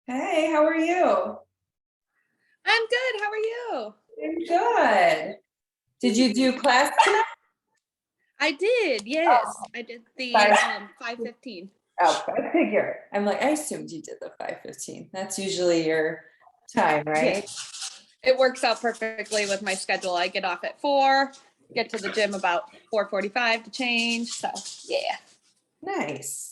Hey, how are you? I'm good. How are you? I'm good. Did you do class tonight? I did. Yes, I did the 5:15. Oh, I figure. I'm like, I assumed you did the 5:15. That's usually your time, right? Yeah. It works out perfectly with my schedule. I get off at 4, get to the gym about 4:45 to change. So yeah. Nice.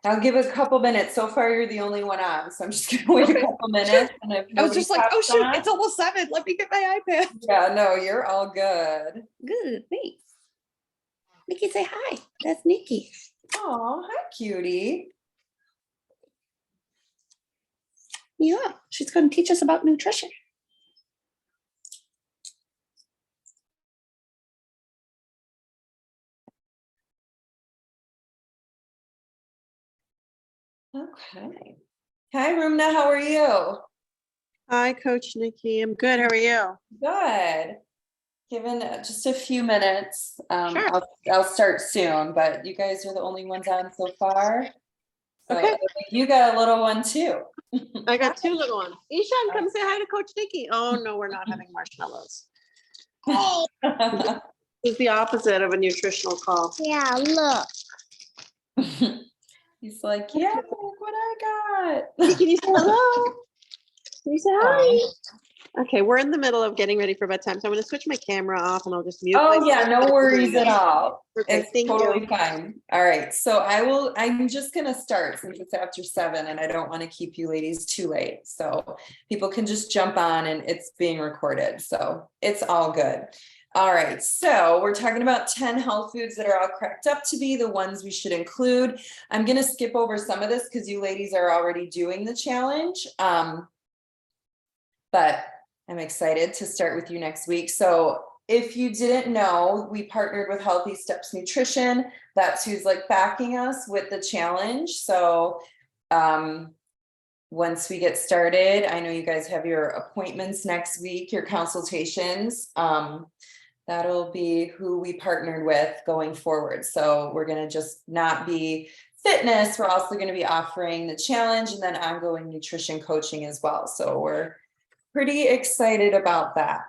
I'll give a couple minutes. So far, you're the only one on, so I'm just gonna wait a couple minutes. And if I was just like, oh shoot, on, it's almost 7. Let me get my iPad. yeah, no, you're all good. Good, thanks. Nikki, say hi. That's Nikki. Oh, hi, cutie. Yeah, she's going to teach us about nutrition. Okay. Hi, Rumna. How are you? Hi, Coach Nikki. I'm good. How are you? Good. Given just a few minutes, Sure. I'll start soon, but you guys are the only ones on so far. So Okay. you got a little one too. I got 2 little ones. Ishan, come say hi to Coach Nikki. Oh, no, we're not having marshmallows. It's the opposite of a nutritional call. Yeah, look. He's like, yeah, look what I Hey, got. can you say hello? Can you say hi? Okay, we're in the middle of getting ready for bedtime, so I'm going to switch my camera off and I'll just mute Oh myself. yeah, no worries at all. Okay, It's thank totally you. fine. All right, so I'm just gonna start since it's after 7 and I don't want to keep you ladies too late. So people can just jump on and it's being recorded. So it's all good. All right, so we're talking about 10 health foods that are all cracked up to be the ones we should include. I'm gonna skip over some of this because you ladies are already doing the challenge. But I'm excited to start with you next week. So if you didn't know, we partnered with Healthy Steps Nutrition. That's who's like backing us with the challenge. So once we get started, I know you guys have your appointments next week, your consultations. That'll be who we partnered with going forward. So we're going to just not be fitness. We're also going to be offering the challenge and then ongoing nutrition coaching as well. So we're pretty excited about that.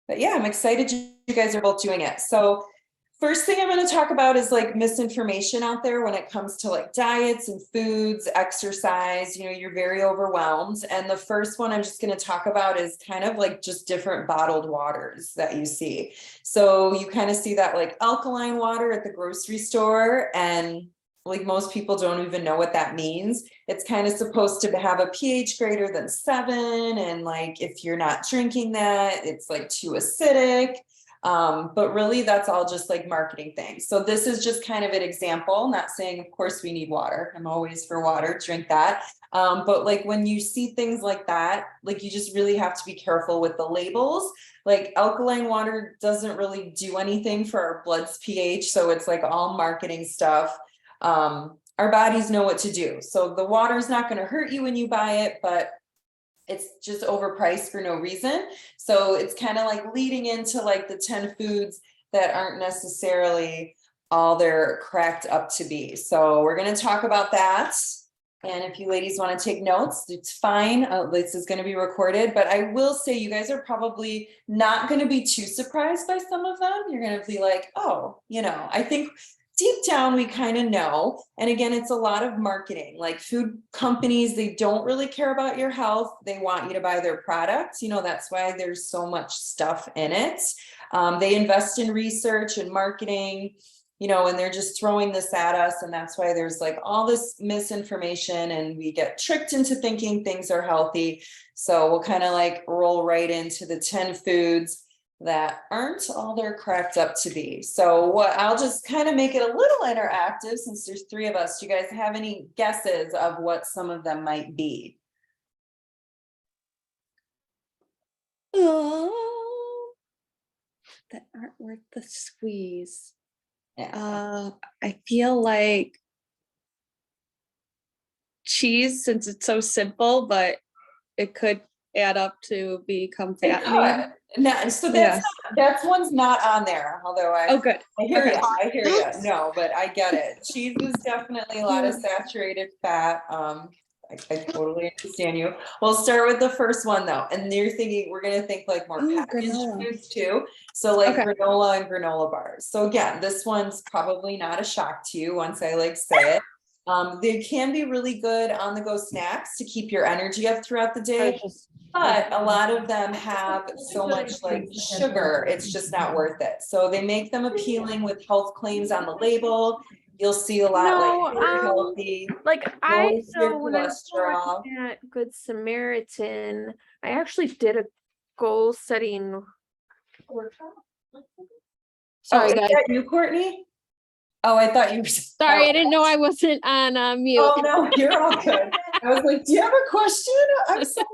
But yeah, I'm excited you guys are both doing it. So first thing I'm going to talk about is like misinformation out there when it comes to like diets and foods, exercise. You know, you're very overwhelmed. And the first one I'm just going to talk about is kind of like just different bottled waters that you see. So you kind of see that like alkaline water at the grocery store, and like most people don't even know what that means. It's kind of supposed to have a pH greater than 7. And like, if you're not drinking that, it's like too acidic. But really that's all just like marketing things. So this is just kind of an example, not saying, of course we need water. I'm always for water, drink that. But like when you see things like that, like you just really have to be careful with the labels. Like alkaline water doesn't really do anything for our blood's pH. So it's like all marketing stuff. Our bodies know what to do. So the water is not going to hurt you when you buy it, but it's just overpriced for no reason. So it's kind of like leading into like the 10 foods that aren't necessarily all they're cracked up to be. So we're going to talk about that. And if you ladies want to take notes, it's fine. This is going to be recorded, but I will say you guys are probably not going to be too surprised by some of them. You're going to be like, oh, I think deep down, we kind of know. And again, it's a lot of marketing. Like food companies, they don't really care about your health. They want you to buy their products. That's why there's so much stuff in it. They invest in research and marketing, and they're just throwing this at us. And that's why there's like all this misinformation and we get tricked into thinking things are healthy. So we'll kind of like roll right into the 10 foods that aren't all they're cracked up to be. So I'll just kind of make it a little interactive since there's 3 of us. Do you guys have any guesses of what some of them might be? Oh, that aren't worth the squeeze. Yeah. I feel like cheese, since it's so simple, but it could add up to become fattening. No, so Yeah. that's one's not on there, although Oh, good. I hear Okay. you. I hear you. No, but I get it. Cheese is definitely a lot of saturated fat. I totally understand you. We'll start with the first one though, and you're thinking we're gonna think like more Ooh, packaged granola. foods too. So like Okay. granola and granola bars. So again, this one's probably not a shock to you once I like say it. They can be really good on the go snacks to keep your energy up throughout the day. But a lot of them have so much like sugar, it's just not worth it. So they make them appealing with health claims on the label. You'll see a lot like very healthy, Like low your when I was cholesterol. working at Good Samaritan, I actually did a goal setting workshop. Oh, Sorry, is guys. that you, Courtney? Oh, I thought you were. Sorry, I didn't know I wasn't on mute. Oh, no, you're all good. I was like, do you have a question? I'm sorry.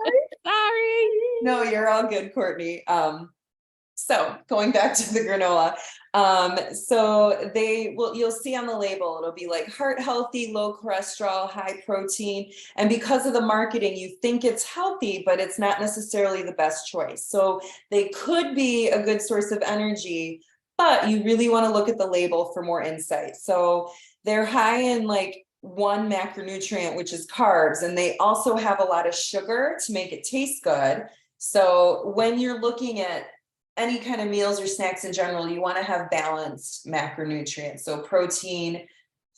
Sorry. No, you're all good, Courtney. So going back to the granola, so you'll see on the label, it'll be like heart healthy, low cholesterol, high protein. And because of the marketing, you think it's healthy, but it's not necessarily the best choice. So they could be a good source of energy, but you really want to look at the label for more insight. So they're high in like one macronutrient, which is carbs, and they also have a lot of sugar to make it taste good. So when you're looking at any kind of meals or snacks in general, you want to have balanced macronutrients. So protein,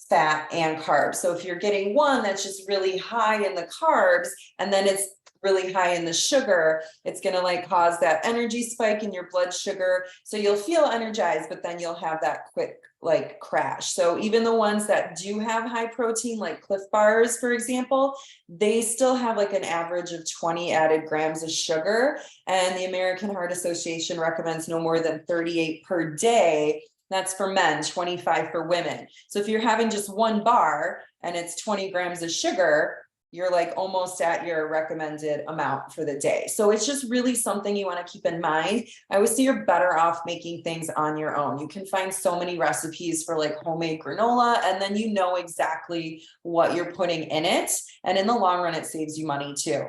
fat, and carbs. So if you're getting one that's just really high in the carbs, and then it's really high in the sugar, it's going to like cause that energy spike in your blood sugar. So you'll feel energized, but then you'll have that quick like crash. So even the ones that do have high protein, like Cliff Bars, for example, they still have like an average of 20 added grams of sugar. And the American Heart Association recommends no more than 38 per day. That's for men, 25 for women. So if you're having just one bar and it's 20 grams of sugar, you're like almost at your recommended amount for the day. So it's just really something you want to keep in mind. I always say you're better off making things on your own. You can find so many recipes for like homemade granola, and then you know exactly what you're putting in it. And in the long run, it saves you money too.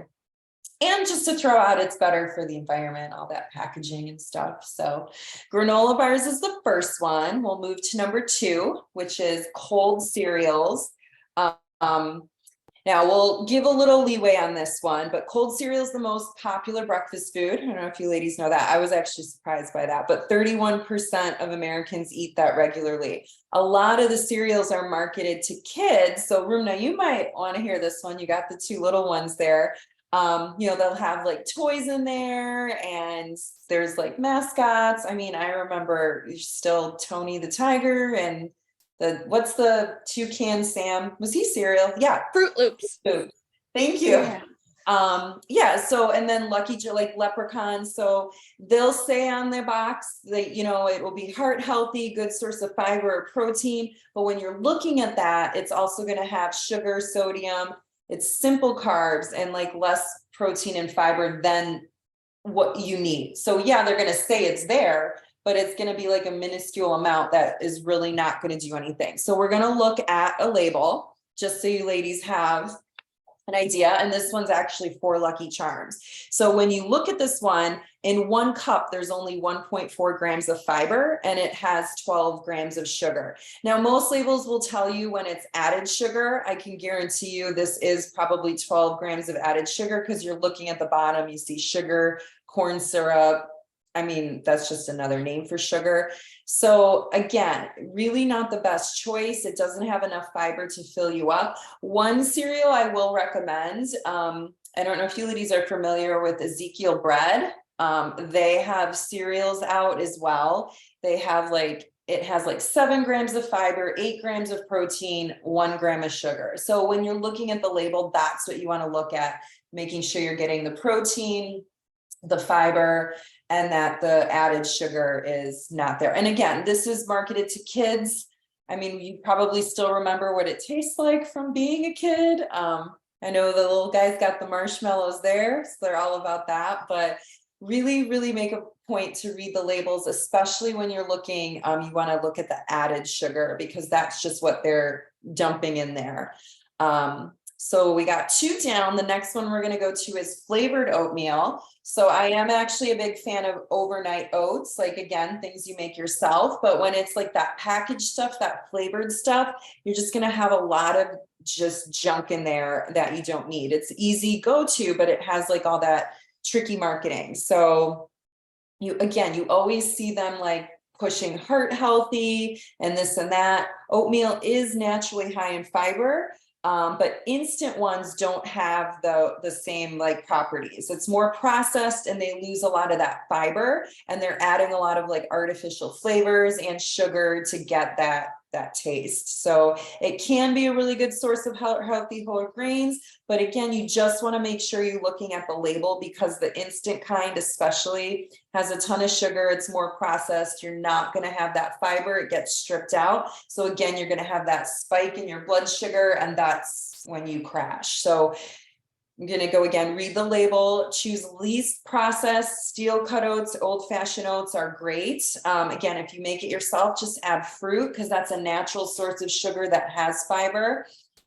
And just to throw out, it's better for the environment, all that packaging and stuff. So granola bars is the first one. We'll move to number 2, which is cold cereals. Now we'll give a little leeway on this one, but cold cereal is the most popular breakfast food. I don't know if you ladies know that. I was actually surprised by that, but 31% of Americans eat that regularly. A lot of the cereals are marketed to kids. So Rumna, you might want to hear this one. You got the 2 little ones there. They'll have like toys in there and there's like mascots. I mean, I remember still Tony the Tiger and what's the toucan Sam? Was he cereal? Yeah. Fruit Loops. Thank you. Yeah. Yeah, so, and then like leprechauns, so they'll say on their box that, it will be heart healthy, good source of fiber or protein, but when you're looking at that, it's also gonna have sugar, sodium, it's simple carbs and like less protein and fiber than what you need. So yeah, they're gonna say it's there, but it's gonna be like a minuscule amount that is really not gonna do anything. So we're gonna look at a label, just so you ladies have an idea, and this one's actually for Lucky Charms. So when you look at this one, in 1 cup, there's only 1.4 grams of fiber and it has 12 grams of sugar. Now, most labels will tell you when it's added sugar. I can guarantee you this is probably 12 grams of added sugar because you're looking at the bottom, you see sugar, corn syrup. I mean, that's just another name for sugar. So again, really not the best choice. It doesn't have enough fiber to fill you up. One cereal I will recommend, I don't know if you ladies are familiar with Ezekiel bread. They have cereals out as well. They have it has like 7 grams of fiber, 8 grams of protein, 1 gram of sugar. So when you're looking at the label, that's what you want to look at, making sure you're getting the protein, the fiber, and that the added sugar is not there. And again, this is marketed to kids. I mean, you probably still remember what it tastes like from being a kid. I know the little guys got the marshmallows there, so they're all about that, but really, really make a point to read the labels, especially when you're looking, you want to look at the added sugar because that's just what they're dumping in there. So we got 2 down. The next one we're going to go to is flavored oatmeal. So I am actually a big fan of overnight oats, like again, things you make yourself. But when it's like that packaged stuff, that flavored stuff, you're just going to have a lot of just junk in there that you don't need. It's easy go to, but it has like all that tricky marketing. So you always see them like pushing heart healthy and this and that. Oatmeal is naturally high in fiber. But instant ones don't have the same like properties. It's more processed and they lose a lot of that fiber and they're adding a lot of like artificial flavors and sugar to get that taste. So it can be a really good source of healthy whole grains, but again, you just want to make sure you're looking at the label because the instant kind especially has a ton of sugar. It's more processed. You're not going to have that fiber. It gets stripped out. So again, you're going to have that spike in your blood sugar and that's when you crash. So I'm going to go again, read the label, choose least processed. Steel cut oats, old fashioned oats are great. Again, if you make it yourself, just add fruit because that's a natural source of sugar that has fiber.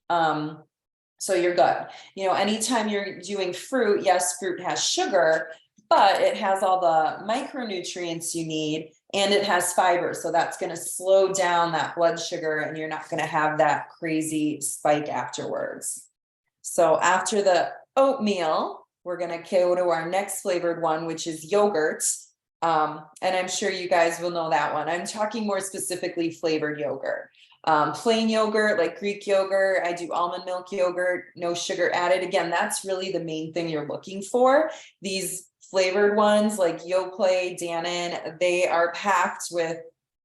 So you're good. Anytime you're doing fruit, yes, fruit has sugar, but it has all the micronutrients you need and it has fiber. So that's going to slow down that blood sugar and you're not going to have that crazy spike afterwards. So after the oatmeal, we're going to go to our next flavored one, which is yogurt. And I'm sure you guys will know that one. I'm talking more specifically flavored yogurt. Plain yogurt, like Greek yogurt. I do almond milk yogurt, no sugar added. Again, that's really the main thing you're looking for. These flavored ones like Yoplait, Dannon, they are packed with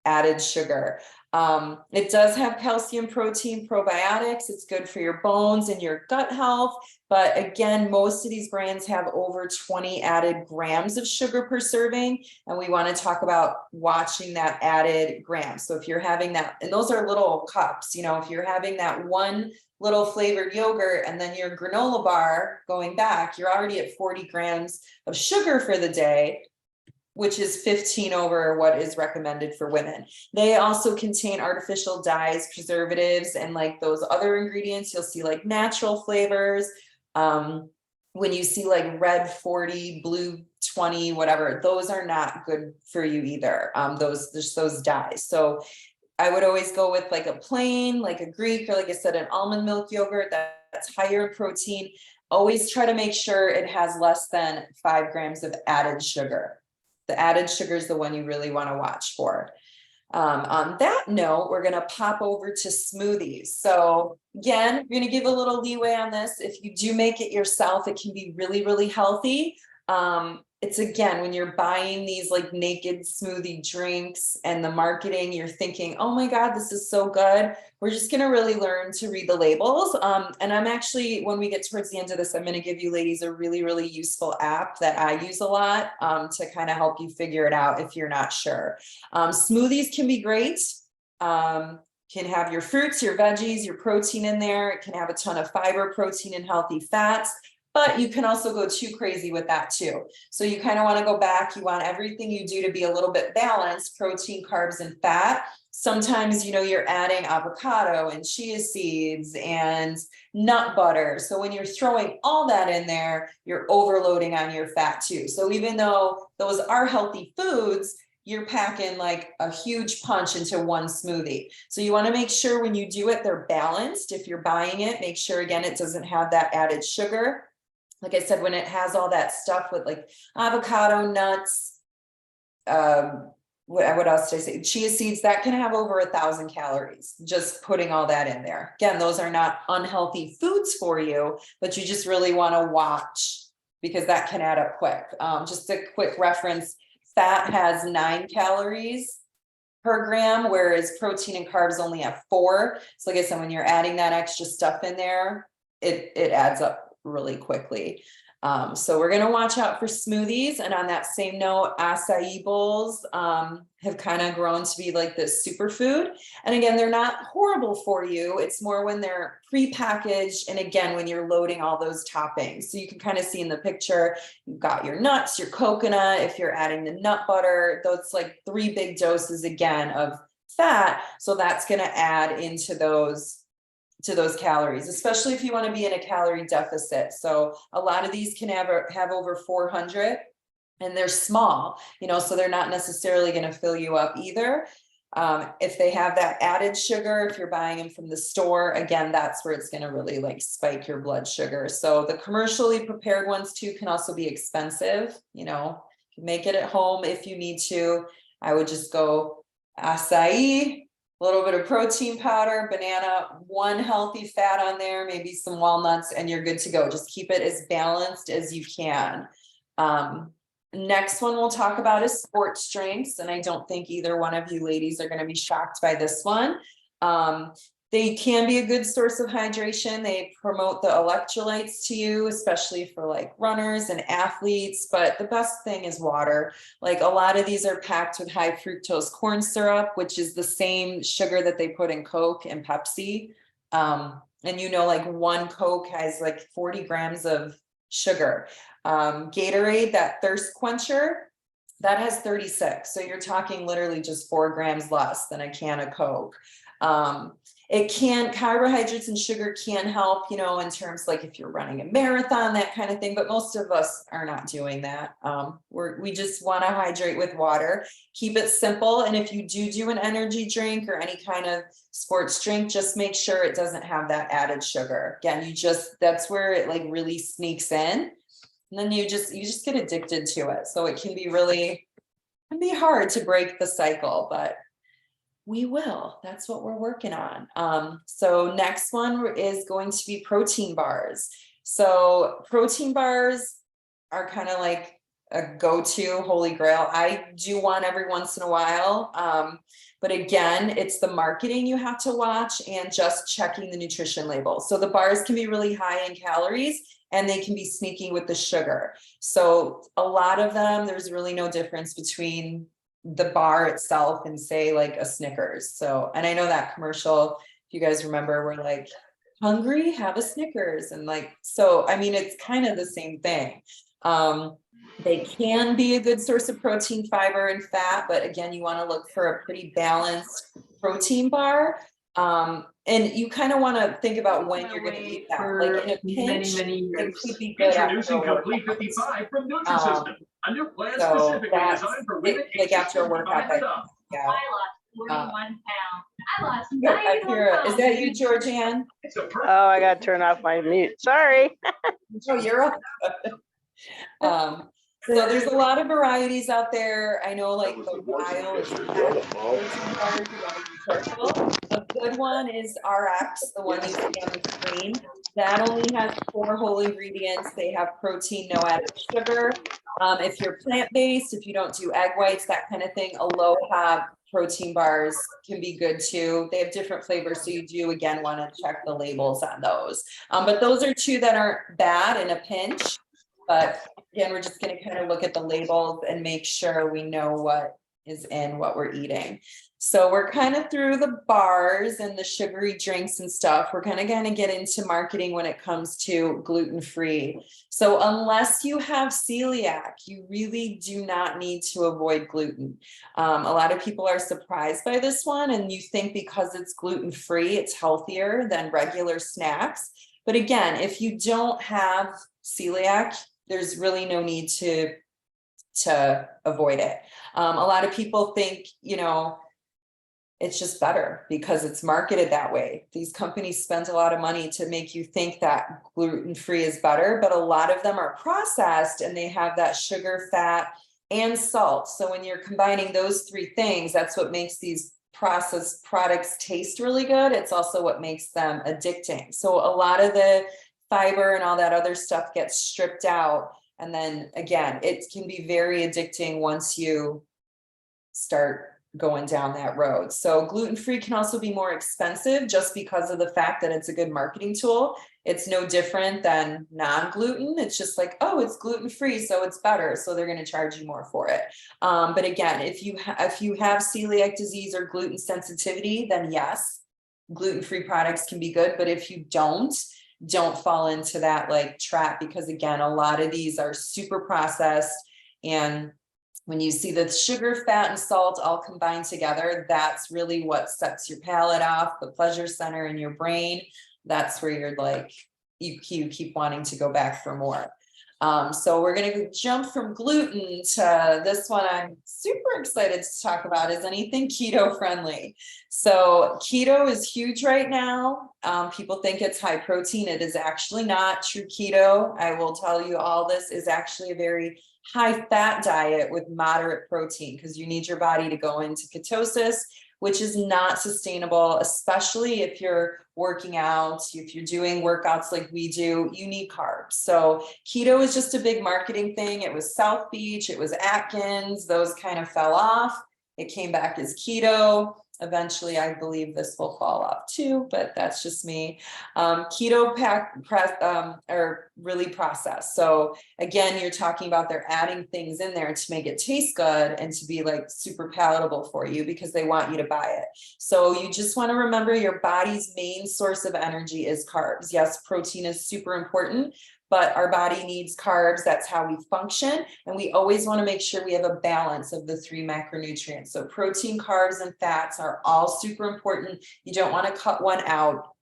added sugar. It does have calcium, protein, probiotics. It's good for your bones and your gut health. But again, most of these brands have over 20 added grams of sugar per serving. And we want to talk about watching that added grams. So if you're having that, and those are little cups, if you're having that one little flavored yogurt and then your granola bar going back, you're already at 40 grams of sugar for the day, which is 15 over what is recommended for women. They also contain artificial dyes, preservatives, and like those other ingredients, you'll see like natural flavors. When you see like red 40, blue 20, whatever, those are not good for you either. Those dyes. So I would always go with like a plain, like a Greek, or like I said, an almond milk yogurt that's higher in protein. Always try to make sure it has less than 5 grams of added sugar. The added sugar is the one you really want to watch for. On that note, we're going to pop over to smoothies. So again, we're going to give a little leeway on this. If you do make it yourself, it can be really, really healthy. it's again, when you're buying these like naked smoothie drinks and the marketing, you're thinking, oh my God, this is so good. We're just gonna really learn to read the labels. And I'm actually, when we get towards the end of this, I'm gonna give you ladies a really, really useful app that I use a lot to kind of help you figure it out if you're not sure. Smoothies can be great. Can have your fruits, your veggies, your protein in there. It can have a ton of fiber, protein, and healthy fats. But you can also go too crazy with that too. So you kind of want to go back. You want everything you do to be a little bit balanced, protein, carbs, and fat. Sometimes, you're adding avocado and chia seeds and nut butter. So when you're throwing all that in there, you're overloading on your fat too. So even though those are healthy foods, you're packing like a huge punch into one smoothie. So you want to make sure when you do it, they're balanced. If you're buying it, make sure again, it doesn't have that added sugar. Like I said, when it has all that stuff with like avocado, nuts, what else did I say? Chia seeds, that can have over 1,000 calories, just putting all that in there. Again, those are not unhealthy foods for you, but you just really want to watch because that can add up quick. Just a quick reference, fat has 9 calories per gram, whereas protein and carbs only have 4. So like I said, when you're adding that extra stuff in there, it adds up really quickly. So we're going to watch out for smoothies. And on that same note, acai bowls have kind of grown to be like this superfood. And again, they're not horrible for you. It's more when they're pre-packaged. And again, when you're loading all those toppings. So you can kind of see in the picture, you've got your nuts, your coconut, if you're adding the nut butter, those like 3 big doses again of fat. So that's going to add into those calories, especially if you want to be in a calorie deficit. So a lot of these can have over 400 and they're small, so they're not necessarily going to fill you up either. If they have that added sugar, if you're buying them from the store, again, that's where it's going to really like spike your blood sugar. So the commercially prepared ones too can also be expensive. You can make it at home if you need to. I would just go acai, a little bit of protein powder, banana, 1 healthy fat on there, maybe some walnuts, and you're good to go. Just keep it as balanced as you can. Next one we'll talk about is sports drinks. And I don't think either one of you ladies are going to be shocked by this one. They can be a good source of hydration. They promote the electrolytes to you, especially for like runners and athletes. But the best thing is water. Like a lot of these are packed with high fructose corn syrup, which is the same sugar that they put in Coke and Pepsi. And like 1 Coke has like 40 grams of sugar. Gatorade, that thirst quencher, that has 36. So you're talking literally just 4 grams less than a can of Coke. Carbohydrates and sugar can help, in terms like if you're running a marathon, that kind of thing, but most of us are not doing that. We just want to hydrate with water, keep it simple. And if you do an energy drink or any kind of sports drink, just make sure it doesn't have that added sugar. Again, that's where it like really sneaks in. And then you just get addicted to it. So it can be hard to break the cycle, but we will. That's what we're working on. So next one is going to be protein bars. So protein bars are kind of like a go-to holy grail. I do one every once in a while. But again, it's the marketing you have to watch and just checking the nutrition label. So the bars can be really high in calories and they can be sneaky with the sugar. So a lot of them, there's really no difference between the bar itself and say like a Snickers. So, and I know that commercial, if you guys remember, we're like, hungry, have a Snickers. And like, so, I mean, it's kind of the same thing. They can be a good source of protein, fiber, and fat, but again, you want to look for a pretty balanced protein bar. And you kind of want to think about when you're going to eat that. Like in a pinch, it could be good after a workout. From Nutrisystem, a new plan specifically designed for women like after a workout. I lost 41 pounds. I lost 91 pounds. Is that you, Georgianne? Oh, I got to turn off my mute. Sorry. Oh, you're up. So there's a lot of varieties out there. I know like the wild is careful. A good one is RX, the one you see on the screen. That only has 4 whole ingredients. They have protein, no added sugar. If you're plant-based, if you don't do egg whites, that kind of thing, Aloha protein bars can be good too. They have different flavors, so you do again want to check the labels on those. But those are two that aren't bad in a pinch. But again, we're just going to kind of look at the labels and make sure we know what is in what we're eating. So we're kind of through the bars and the sugary drinks and stuff. We're kind of going to get into marketing when it comes to gluten-free. So unless you have celiac, you really do not need to avoid gluten. A lot of people are surprised by this one, and you think because it's gluten-free, it's healthier than regular snacks. But again, if you don't have celiac, there's really no need to avoid it. A lot of people think, you know, it's just better because it's marketed that way. These companies spend a lot of money to make you think that gluten-free is better, but a lot of them are processed and they have that sugar, fat, and salt. So when you're combining those three things, that's what makes these processed products taste really good. It's also what makes them addicting. So a lot of the fiber and all that other stuff gets stripped out. And then again, it can be very addicting once you start going down that road. So gluten-free can also be more expensive just because of the fact that it's a good marketing tool. It's no different than non-gluten. It's just like, oh, it's gluten-free, so it's better. So they're going to charge you more for it. But again, if you have celiac disease or gluten sensitivity, then yes, gluten-free products can be good. But if you don't fall into that like trap, because again, a lot of these are super processed, and when you see the sugar, fat, and salt all combined together, that's really what sets your palate off, the pleasure center in your brain. That's where you're like, you keep wanting to go back for more. So we're going to jump from gluten to this one I'm super excited to talk about, is anything keto friendly. So keto is huge right now. People think it's high protein. It is actually not. True keto, I will tell you all, this is actually a very high fat diet with moderate protein, because you need your body to go into ketosis, which is not sustainable, especially if you're working out. If you're doing workouts like we do, you need carbs. So keto is just a big marketing thing. It was South Beach, it was Atkins, those kind of fell off. It came back as keto. Eventually, I believe this will fall off too, but that's just me. Keto are really processed. So again, you're talking about they're adding things in there to make it taste good and to be like super palatable for you because they want you to buy it. So you just want to remember your body's main source of energy is carbs. Yes, protein is super important, but our body needs carbs. That's how we function. And we always want to make sure we have a balance of the three macronutrients. So protein, carbs, and fats are all super important. You don't want to cut one out.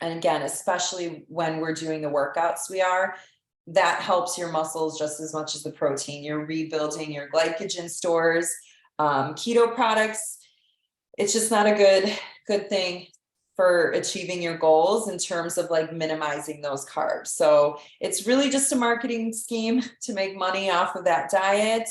And again, especially when we're doing the workouts that helps your muscles just as much as the protein. You're rebuilding your glycogen stores. Keto products, it's just not a good thing for achieving your goals in terms of like minimizing those carbs. So it's really just a marketing scheme to make money off of that diet.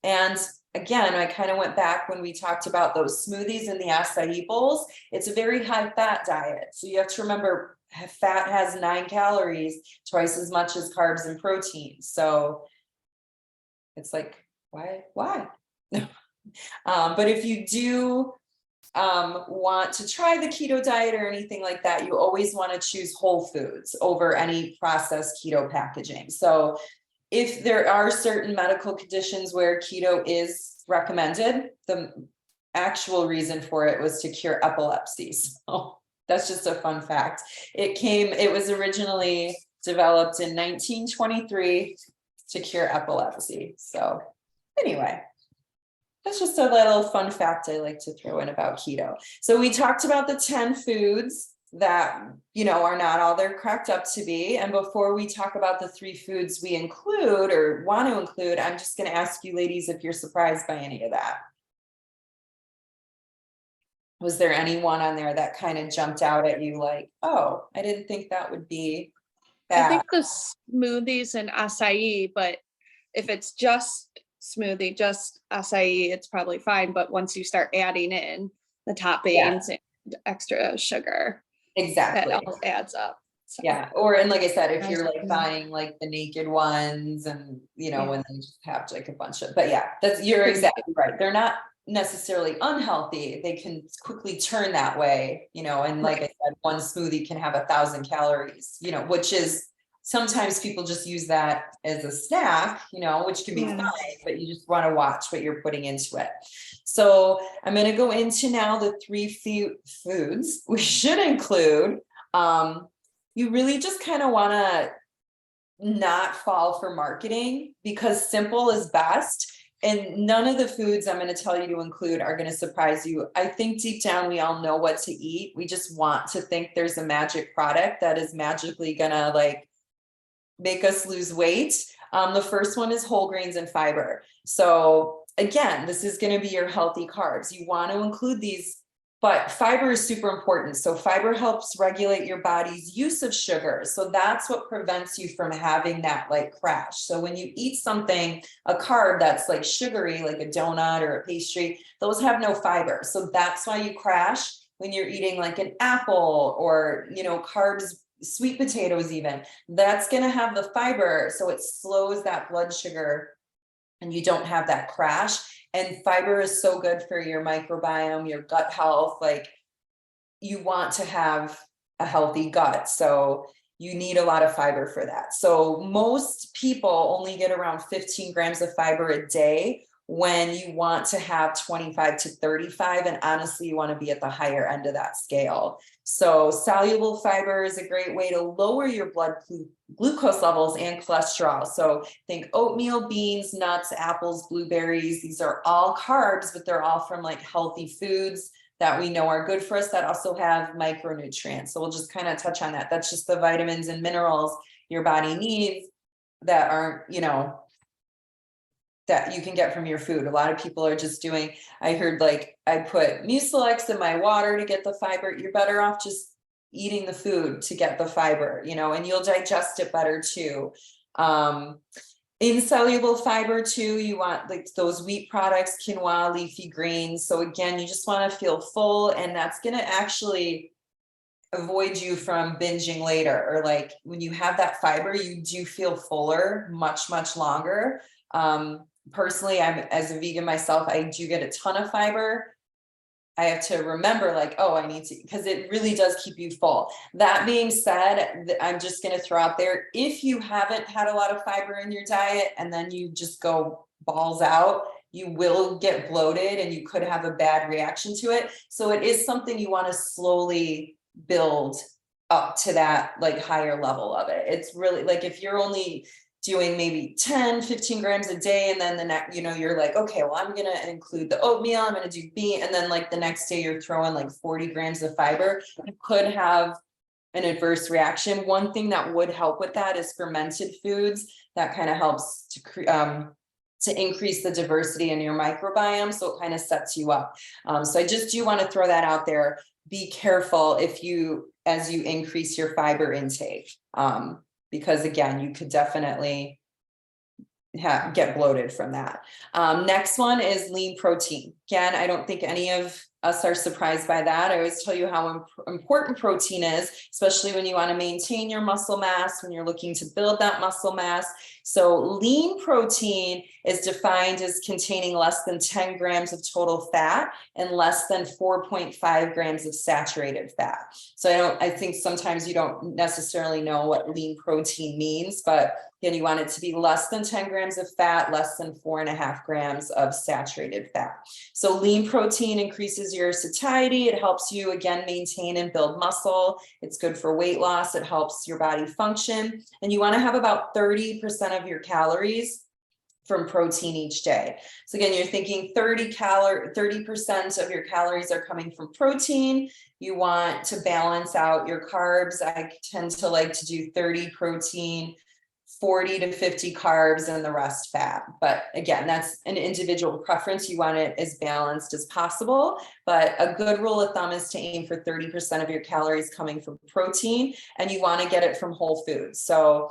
And again, I kind of went back when we talked about those smoothies and the acai bowls. It's a very high fat diet. So you have to remember, fat has 9 calories, twice as much as carbs and protein. So it's like, why? But if you do want to try the keto diet or anything like that, you always want to choose whole foods over any processed keto packaging. So if there are certain medical conditions where keto is recommended, the actual reason for it was to cure epilepsy. So that's just a fun fact. It was originally developed in 1923 to cure epilepsy. So anyway, that's just a little fun fact I like to throw in about keto. So we talked about the 10 foods that, are not all they're cracked up to be. And before we talk about the 3 foods we include or want to include, I'm just going to ask you ladies if you're surprised by any of that. Was there anyone on there that kind of jumped out at you like, oh, I didn't think that would be bad? I think the smoothies and acai, but if it's just smoothie, just acai, it's probably fine. But once you start adding in the toppings and extra sugar, Exactly. that all adds up. So, Yeah, or, and like I said, if Guys you're are like busy. buying like the naked ones and, you know, Yeah. when they just have like a bunch of, but yeah, you're exactly right. They're not necessarily unhealthy. They can quickly turn that way, you know, and like I said, one smoothie can have 1,000 calories, you know, which is, sometimes people just use that as a snack, you know, which can be Yeah. fine, but you just want to watch what you're putting into it. So I'm going to go into now the 3 foods we should include. You really just kind of want to not fall for marketing, because simple is best. And none of the foods I'm going to tell you to include are going to surprise you. I think deep down, we all know what to eat. We just want to think there's a magic product that is magically going to like make us lose weight. The first one is whole grains and fiber. So again, this is going to be your healthy carbs. You want to include these, but fiber is super important. So fiber helps regulate your body's use of sugar. So that's what prevents you from having that like crash. So when you eat something, a carb that's like sugary, like a donut or a pastry, those have no fiber. So that's why you crash when you're eating like an apple or, you know, carbs, sweet potatoes even. That's going to have the fiber. So it slows that blood sugar and you don't have that crash. And fiber is so good for your microbiome, your gut health. Like, you want to have a healthy gut. So you need a lot of fiber for that. So most people only get around 15 grams of fiber a day, when you want to have 25 to 35. And honestly, you want to be at the higher end of that scale. So soluble fiber is a great way to lower your blood glucose levels and cholesterol. So think oatmeal, beans, nuts, apples, blueberries. These are all carbs, but they're all from like healthy foods that we know are good for us, that also have micronutrients. So we'll just kind of touch on that. That's just the vitamins and minerals your body needs that aren't, you know, that you can get from your food. A lot of people are just doing, I heard like, I put Mucilex in my water to get the fiber. You're better off just eating the food to get the fiber, you know, and you'll digest it better too. Insoluble fiber too, you want like those wheat products, quinoa, leafy greens. So again, you just want to feel full, and that's going to actually avoid you from binging later. Or like when you have that fiber, you do feel fuller much longer. Personally, I'm, as a vegan myself, I do get a ton of fiber. I have to remember like, oh, I need to, because it really does keep you full. That being said, I'm just going to throw out there, if you haven't had a lot of fiber in your diet and then you just go balls out, you will get bloated and you could have a bad reaction to it. So it is something you want to slowly build up to that like higher level of it. It's really like, if you're only doing maybe 10, 15 grams a day, and then the next, you know, you're like, okay, well, I'm going to include the oatmeal, I'm going to do bean. And then like the next day you're throwing like 40 grams of fiber, you could have an adverse reaction. One thing that would help with that is fermented foods. That kind of helps to increase the diversity in your microbiome. So it kind of sets you up. So I just do want to throw that out there. Be careful if you, as you increase your fiber intake. Because again, you could definitely get bloated from that. Next one is lean protein. Again, I don't think any of us are surprised by that. I always tell you how important protein is, especially when you want to maintain your muscle mass, when you're looking to build that muscle mass. So lean protein is defined as containing less than 10 grams of total fat and less than 4.5 grams of saturated fat. So I think sometimes you don't necessarily know what lean protein means, but again, you want it to be less than 10 grams of fat, less than 4.5 grams of saturated fat. So lean protein increases your satiety. It helps you again maintain and build muscle. It's good for weight loss. It helps your body function. And you want to have about 30% of your calories from protein each day. So again, you're thinking 30% of your calories are coming from protein. You want to balance out your carbs. I tend to like to do 30 protein, 40 to 50 carbs, and the rest fat. But again, that's an individual preference. You want it as balanced as possible. But a good rule of thumb is to aim for 30% of your calories coming from protein, and you want to get it from whole foods. So,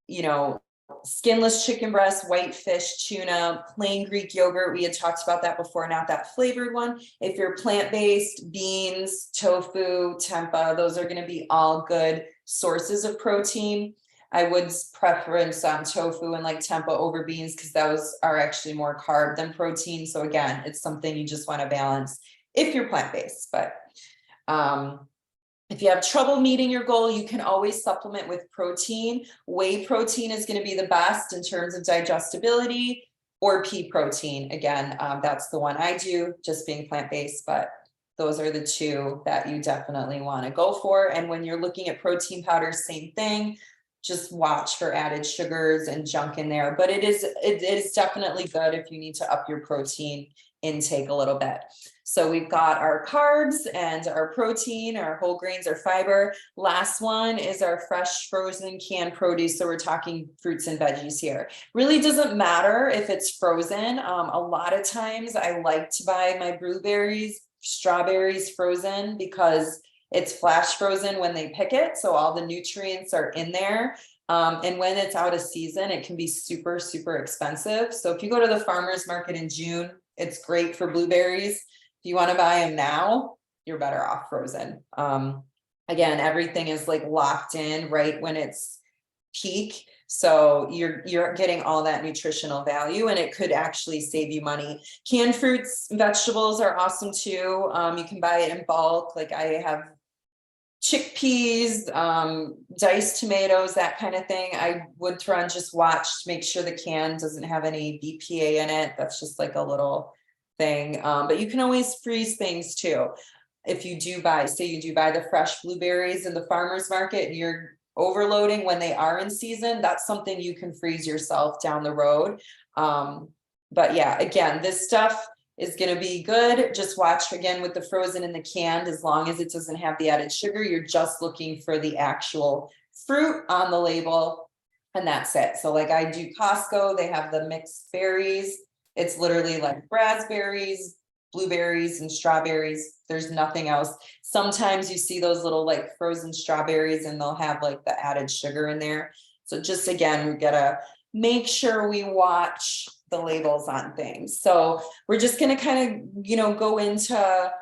you know, skinless chicken breast, white fish, tuna, plain Greek yogurt. We had talked about that before, not that flavored one. If you're plant-based, beans, tofu, tempeh, those are going to be all good sources of protein. I would preference tofu and like tempeh over beans because those are actually more carb than protein. So again, it's something you just want to balance if you're plant-based. But if you have trouble meeting your goal, you can always supplement with protein. Whey protein is going to be the best in terms of digestibility, or pea protein. Again, that's the one I do, just being plant-based, but those are the two that you definitely want to go for. And when you're looking at protein powders, same thing. Just watch for added sugars and junk in there. But it is definitely good if you need to up your protein intake a little bit. So we've got our carbs and our protein, our whole grains, our fiber. Last one is our fresh, frozen, canned produce. So we're talking fruits and veggies here. Really doesn't matter if it's frozen. A lot of times I like to buy my blueberries, strawberries frozen because it's flash frozen when they pick it. So all the nutrients are in there. And when it's out of season, it can be super, super expensive. So if you go to the farmer's market in June, it's great for blueberries. If you want to buy them now, you're better off frozen. Again, everything is like locked in right when it's peak. So you're getting all that nutritional value, and it could actually save you money. Canned fruits and vegetables are awesome too. You can buy it in bulk. Like I have chickpeas, diced tomatoes, that kind of thing. I would throw on, just watch to make sure the can doesn't have any BPA in it. That's just like a little thing. But you can always freeze things too. If you do buy, say you do buy the fresh blueberries in the farmer's market and you're overloading when they are in season, that's something you can freeze yourself down the road. But yeah, again, this stuff is going to be good. Just watch again with the frozen and the canned, as long as it doesn't have the added sugar, you're just looking for the actual fruit on the label, and that's it. So like I do Costco, they have the mixed berries. It's literally like raspberries, blueberries, and strawberries. There's nothing else. Sometimes you see those little like frozen strawberries and they'll have like the added sugar in there. So just again, we gotta make sure we watch the labels on things. So we're just going to kind of, go into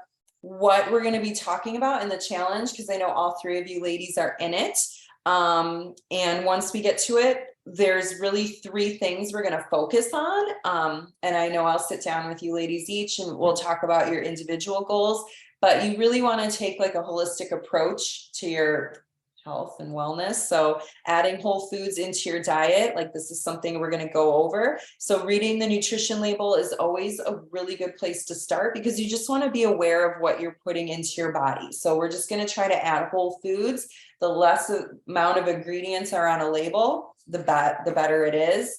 what we're going to be talking about in the challenge, because I know all three of you ladies are in it. And once we get to it, there's really three things we're going to focus on. And I know I'll sit down with you ladies each and we'll talk about your individual goals, but you really want to take like a holistic approach to your health and wellness. So adding whole foods into your diet, like this is something we're going to go over. So reading the nutrition label is always a really good place to start, because you just want to be aware of what you're putting into your body. So we're just going to try to add whole foods. The less amount of ingredients are on a label, the better it is.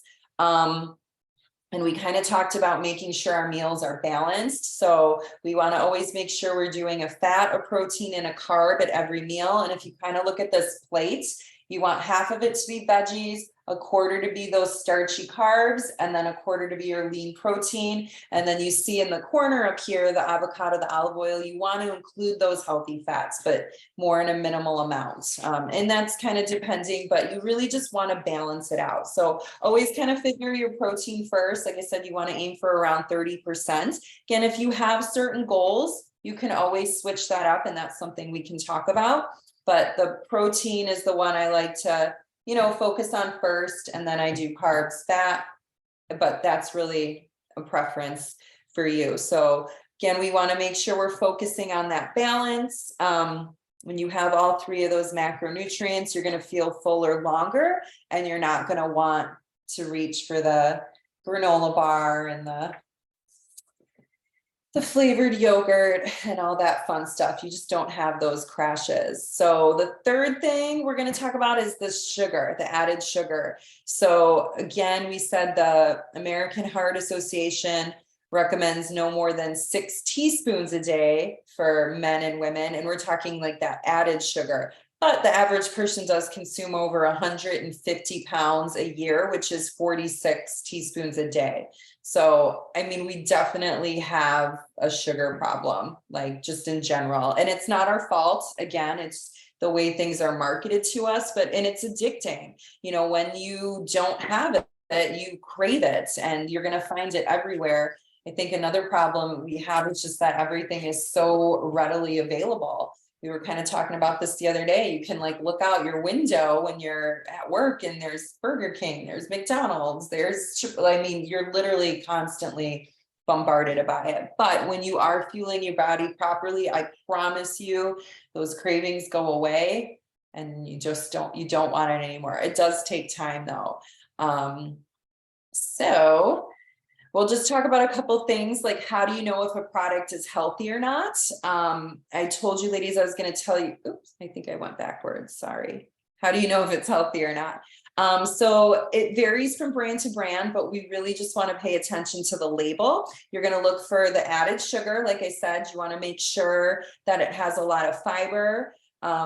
And we kind of talked about making sure our meals are balanced. So we want to always make sure we're doing a fat, a protein, and a carb at every meal. And if you kind of look at this plate, you want half of it to be veggies, a quarter to be those starchy carbs, and then a quarter to be your lean protein. And then you see in the corner up here, the avocado, the olive oil, you want to include those healthy fats, but more in a minimal amount. And that's kind of depending, but you really just want to balance it out. So always kind of figure your protein first. Like I said, you want to aim for around 30%. Again, if you have certain goals, you can always switch that up, and that's something we can talk about. But the protein is the one I like to focus on first, and then I do carbs, fat, but that's really a preference for you. So again, we want to make sure we're focusing on that balance. When you have all three of those macronutrients, you're going to feel fuller longer, and you're not going to want to reach for the granola bar and the flavored yogurt and all that fun stuff. You just don't have those crashes. So the third thing we're going to talk about is the sugar, the added sugar. So again, we said the American Heart Association recommends no more than 6 teaspoons a day for men and women. And we're talking like that added sugar. But the average person does consume over 150 pounds a year, which is 46 teaspoons a day. So, I mean, we definitely have a sugar problem, like just in general, and it's not our fault. Again, it's the way things are marketed to us, and it's addicting. When you don't have it, you crave it, and you're going to find it everywhere. I think another problem we have is just that everything is so readily available. we were kind of talking about this the other day. You can like look out your window when you're at work and there's Burger King, there's McDonald's, I mean, you're literally constantly bombarded by it. But when you are fueling your body properly, I promise you those cravings go away and you don't want it anymore. It does take time though. So we'll just talk about a couple things, like how do you know if a product is healthy or not? I told you ladies, I was going to tell you, oops, I think I went backwards. Sorry. How do you know if it's healthy or not? So it varies from brand to brand, but we really just want to pay attention to the label. You're going to look for the added sugar. Like I said, you want to make sure that it has a lot of fiber.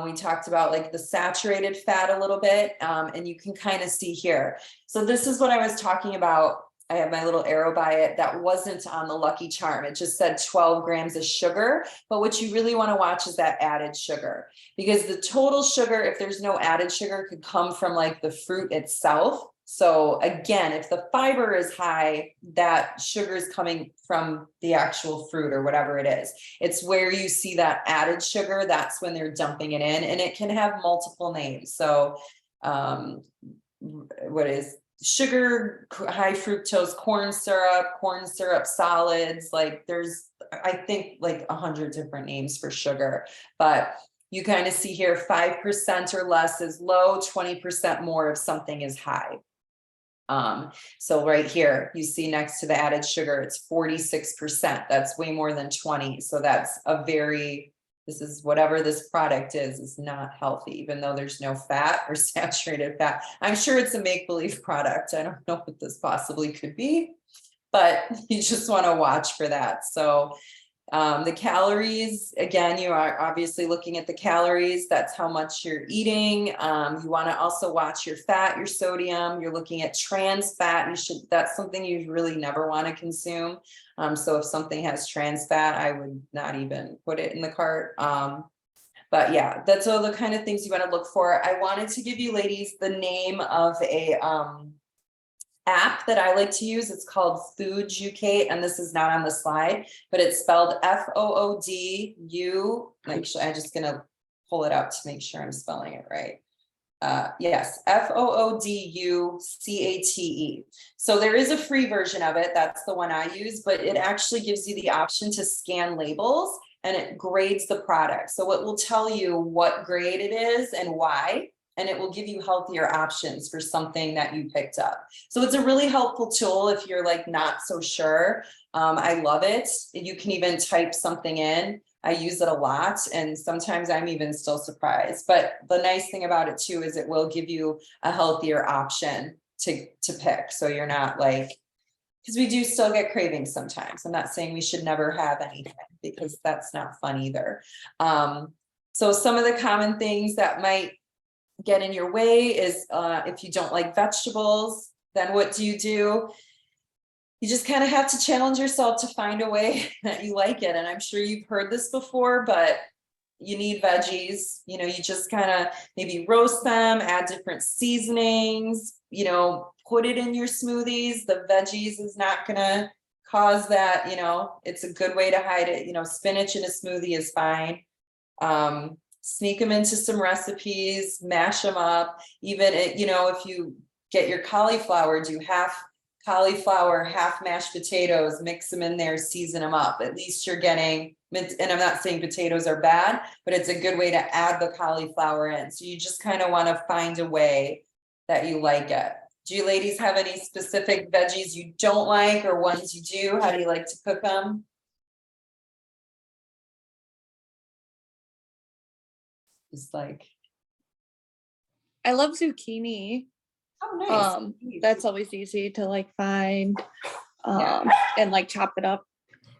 We talked about like the saturated fat a little bit, and you can kind of see here. So this is what I was talking about. I have my little arrow by it that wasn't on the Lucky Charm. It just said 12 grams of sugar. But what you really want to watch is that added sugar, because the total sugar, if there's no added sugar, could come from like the fruit itself. So again, if the fiber is high, that sugar is coming from the actual fruit or whatever it is. It's where you see that added sugar, that's when they're dumping it in, and it can have multiple names. So what is sugar, high fructose corn syrup solids, like there's, I think like 100 different names for sugar, but you kind of see here 5% or less is low, 20% more if something is high. So right here, you see next to the added sugar, it's 46%. That's way more than 20. So that's this is whatever this product is not healthy, even though there's no fat or saturated fat. I'm sure it's a make-believe product. I don't know what this possibly could be, but you just want to watch for that. So the calories, again, you are obviously looking at the calories. That's how much you're eating. You want to also watch your fat, your sodium. You're looking at trans fat. That's something you really never want to consume. So if something has trans fat, I would not even put it in the cart. But yeah, that's all the kind of things you want to look for. I wanted to give you ladies the name of a app that I like to use. It's called Food UK, and this is not on the slide, but it's spelled FOODU. I'm just gonna pull it up to make sure I'm spelling it right. Yes, FOODUCATE. So there is a free version of it. That's the one I use, but it actually gives you the option to scan labels and it grades the product. So it will tell you what grade it is and why, and it will give you healthier options for something that you picked up. So it's a really helpful tool if you're like not so sure. I love it. You can even type something in. I use it a lot, and sometimes I'm even still surprised. But the nice thing about it too is it will give you a healthier option to pick. So you're not like, because we do still get cravings sometimes. I'm not saying we should never have anything, because that's not fun either. So some of the common things that might get in your way is if you don't like vegetables, then what do? You just kind of have to challenge yourself to find a way that you like it. And I'm sure you've heard this before, but you need veggies. You just kind of maybe roast them, add different seasonings, put it in your smoothies. The veggies is not going to cause that, it's a good way to hide it. Spinach in a smoothie is fine. Sneak them into some recipes, mash them up. Even, if you get your cauliflower, do half cauliflower, half mashed potatoes, mix them in there, season them up. At least you're getting, and I'm not saying potatoes are bad, but it's a good way to add the cauliflower in. So you just kind of want to find a way that you like it. Do you ladies have any specific veggies you don't like or ones you do? How do you like to cook them? Just like, I love zucchini. oh, nice. That's always easy to like find Yeah. and like chop it up.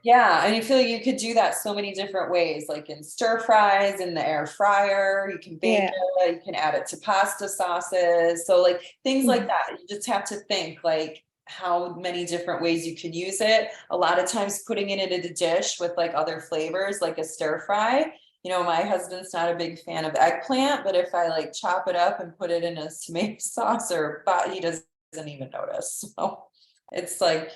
Yeah, and you feel like you could do that so many different ways, like in stir fries, in the air fryer, you can bake it, you can add it to pasta sauces. So like things like that, you just have to think like how many different ways you could use it. A lot of times putting it in a dish with like other flavors, like a stir fry. My husband's not a big fan of eggplant, but if I like chop it up and put it in a tomato sauce he doesn't even notice. So it's like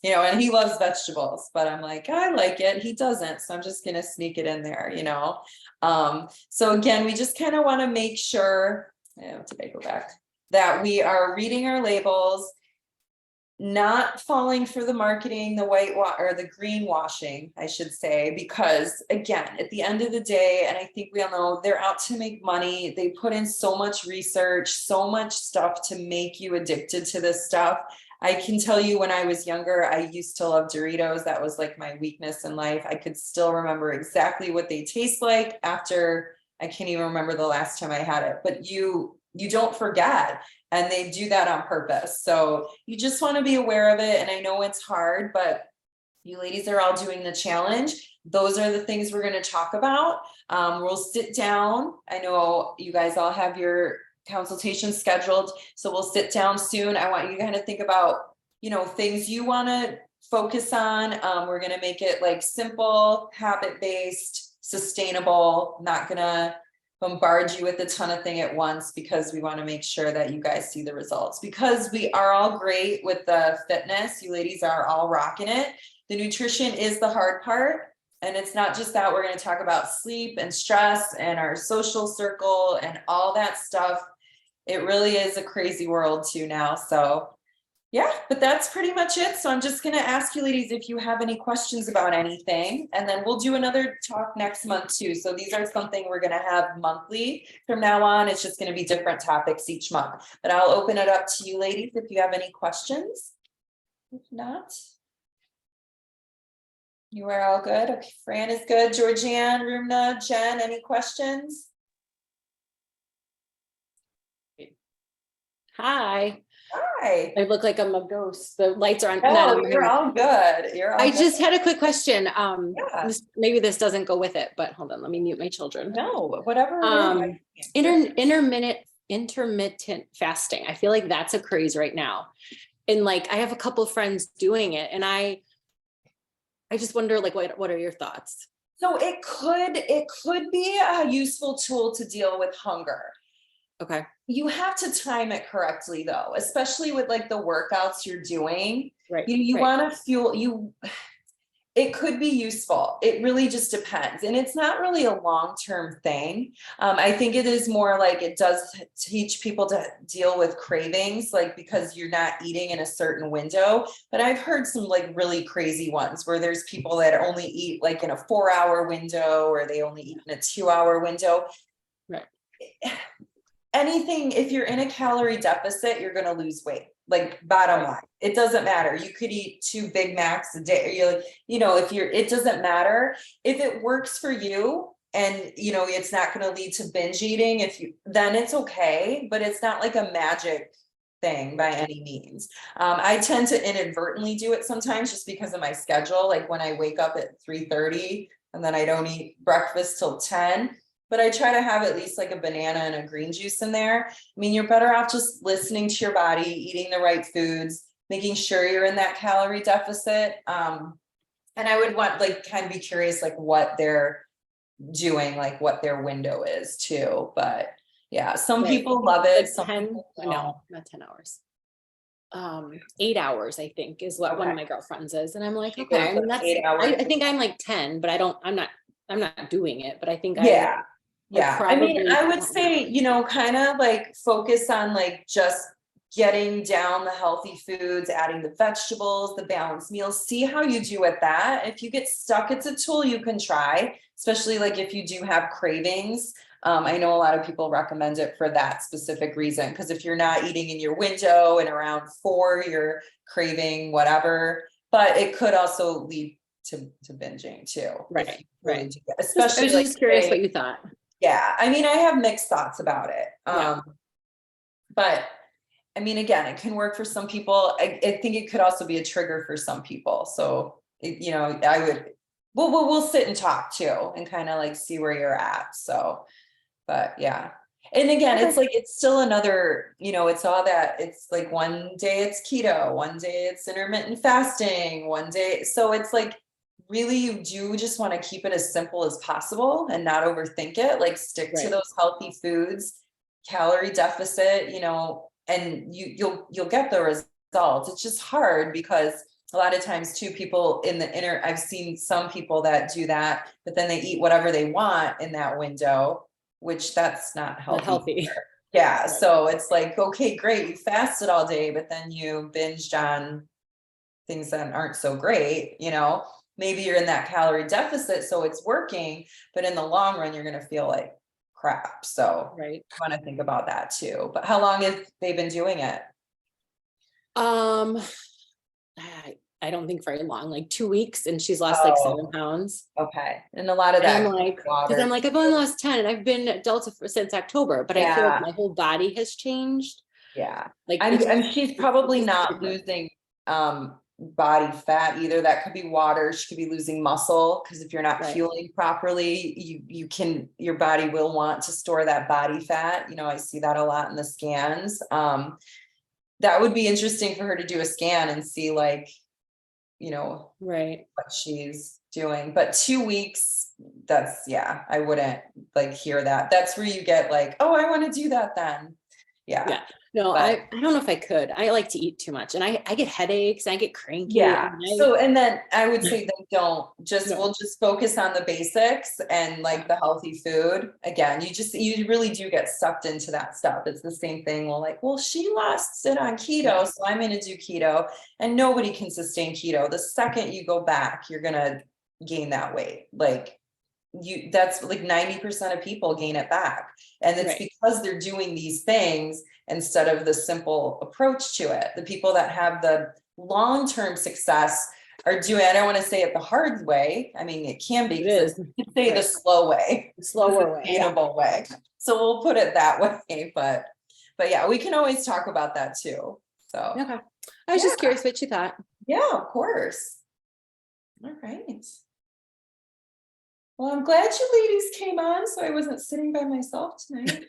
You know, and he loves vegetables, but I'm like, I like it. He doesn't. So I'm just gonna sneak it in there, you know? So again, we just kind of want to make sure, did I go back? That we are reading our labels, not falling for the marketing, the or the greenwashing, I should say, because again, at the end of the day, and I think we all know they're out to make money. They put in so much research, so much stuff to make you addicted to this stuff. I can tell you when I was younger, I used to love Doritos. That was like my weakness in life. I could still remember exactly what they taste like after, I can't even remember the last time I had it, but you don't forget. And they do that on purpose. So you just want to be aware of it. And I know it's hard, but you ladies are all doing the challenge. Those are the things we're going to talk about. We'll sit down. I know you guys all have your consultation scheduled. So we'll sit down soon. I want you to kind of think about, you know, things you want to focus on. We're going to make it like simple, habit-based, sustainable, not going to bombard you with a ton of thing at once, because we want to make sure that you guys see the results, because we are all great with the fitness. You ladies are all rocking it. The nutrition is the hard part. And it's not just that. We're going to talk about sleep and stress and our social circle and all that stuff. It really is a crazy world too now. So yeah, but that's pretty much it. So I'm just going to ask you ladies if you have any questions about anything, and then we'll do another talk next month too. So these are something we're going to have monthly from now on. It's just going to be different topics each month, but I'll open it up to you ladies if you have any questions. If not, you are all good. Okay, Fran is good. Georgianne, Rumna, Jen, any questions? Hi. Hi. I look like I'm a ghost. The lights are on. No, you're all good. You're all I good. just had a quick question. Yeah. Maybe this doesn't go with it, but hold on, let me mute my children. No, whatever. it is. Intermittent fasting. I feel like that's a craze right now. And like I have a couple of friends doing it, and I just wonder, like, what are your thoughts? So it could be a useful tool to deal with hunger. Okay. You have to time it correctly though, especially with like the workouts you're doing. Right. You right. want to fuel you. It could be useful. It really just depends. And it's not really a long-term thing. I think it is more like it does teach people to deal with cravings, like because you're not eating in a certain window. But I've heard some like really crazy ones where there's people that only eat like in a 4-hour window, or they only eat in a 2-hour window. Right. Anything, if you're in a calorie deficit, you're going to lose weight. Like bottom line, it doesn't matter. You could eat 2 Big Macs a day. It doesn't matter if it works for you, and it's not going to lead to binge eating. Then it's okay, but it's not like a magic thing by any means. I tend to inadvertently do it sometimes just because of my schedule. Like when I wake up at 3:30 and then I don't eat breakfast till 10. But I try to have at least like a banana and a green juice in there. I mean, you're better off just listening to your body, eating the right foods, making sure you're in that calorie deficit. And I would want kind of be curious, like what they're doing, like what their window is too. But yeah, some people love it. Some people don't. No, not 10 hours. 8 hours, I think, is what one of my girlfriends is. And I'm like, She okay, goes like 8 hours. I think I'm like 10, but I'm not doing it, but I think Yeah. I mean, I would say, kind of like focus on like just getting down the healthy foods, adding the vegetables, the balanced meals, see how you do with that. If you get stuck, it's a tool you can try, especially like if you do have cravings. I know a lot of people recommend it for that specific reason, because if you're not eating in your window and around 4, you're craving whatever, but it could also lead to binging too. Right. Especially I was just curious what you thought. Yeah, I mean, I have mixed thoughts about it. But I mean, again, it can work for some people. I think it could also be a trigger for some people. So, we'll sit and talk too and kind of like see where you're at. So, but yeah. And again, it's like, it's still another, it's all that, it's like one day it's keto, one day it's intermittent fasting, one day. So it's like, really, you do just want to keep it as simple as possible and not overthink it. Like stick to those healthy foods, calorie deficit, and you'll get the results. It's just hard because a lot of times too, people in the I've seen some people that do that, but then they eat whatever they want in that window, which that's not Not healthy. healthy. Yeah, so it's like, okay, great, you fasted all day, but then you binged on things that aren't so great, you know? Maybe you're in that calorie deficit, so it's working, but in the long run, you're gonna feel like crap. So Right. I want to think about that too. But how long have they been doing it? I don't think very long, like 2 weeks, and she's lost like 7 Oh. pounds. Okay, and a lot of And that. I'm like, water. because I'm like, I've only lost 10 and I've been at Delta since October, but I feel Yeah. like my whole body has changed. Yeah, Like and she's probably not different. losing body fat either. That could be water. She could be losing muscle, because if you're not Right. fueling properly, your body will want to store that body fat. You know, I see that a lot in the scans. That would be interesting for her to do a scan and see, like, you know, Right. what she's doing. But 2 weeks, that's, yeah, I wouldn't like hear that. That's where you get like, oh, I want to do that then. Yeah. No, But- I don't know if I could. I like to eat too much and I get headaches, I get cranky. Yeah, and so, and then I would say then No. we'll just focus on the basics and like the healthy food. Again, you really do get sucked into that stuff. It's the same thing. Well, she lost it on keto, so I'm gonna do keto, and nobody can sustain keto. The second you go back, you're gonna gain that weight. Like, that's like 90% of people gain it back. And it's Right. because they're doing these things instead of the simple approach to it. The people that have the long-term success are doing, I don't want to say it the hard way. I mean, it can be, It is. you can say the Right. slow way, The slower way. sustainable way. So we'll put it that way, but yeah, we can always talk about that too. So Okay. I was just curious what you thought. yeah, of course. All right. Well, I'm glad you ladies came on, so I wasn't sitting by myself tonight.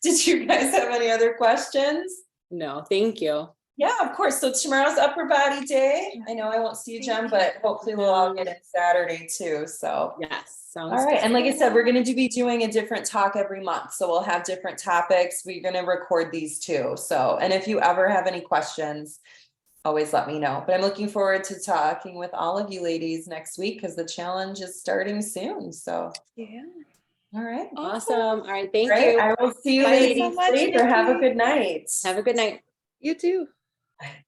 Did you guys have any other questions? No, thank you. Yeah, of course. So tomorrow's upper body day. I know I won't see you, Jen, but hopefully we'll all get in Saturday too. So, Yes. Sounds all right. good. And like I said, we're going to be doing a different talk every month. So we'll have different topics. We're going to record these too. So, and if you ever have any questions, always let me know. But I'm looking forward to talking with all of you ladies next week, because the challenge is starting soon. So, Yeah. all right. Awesome. All right. Thank Great. you. I will see you Bye, ladies so much, later. Have a Nikki. good night. Have a good night. You too. Bye.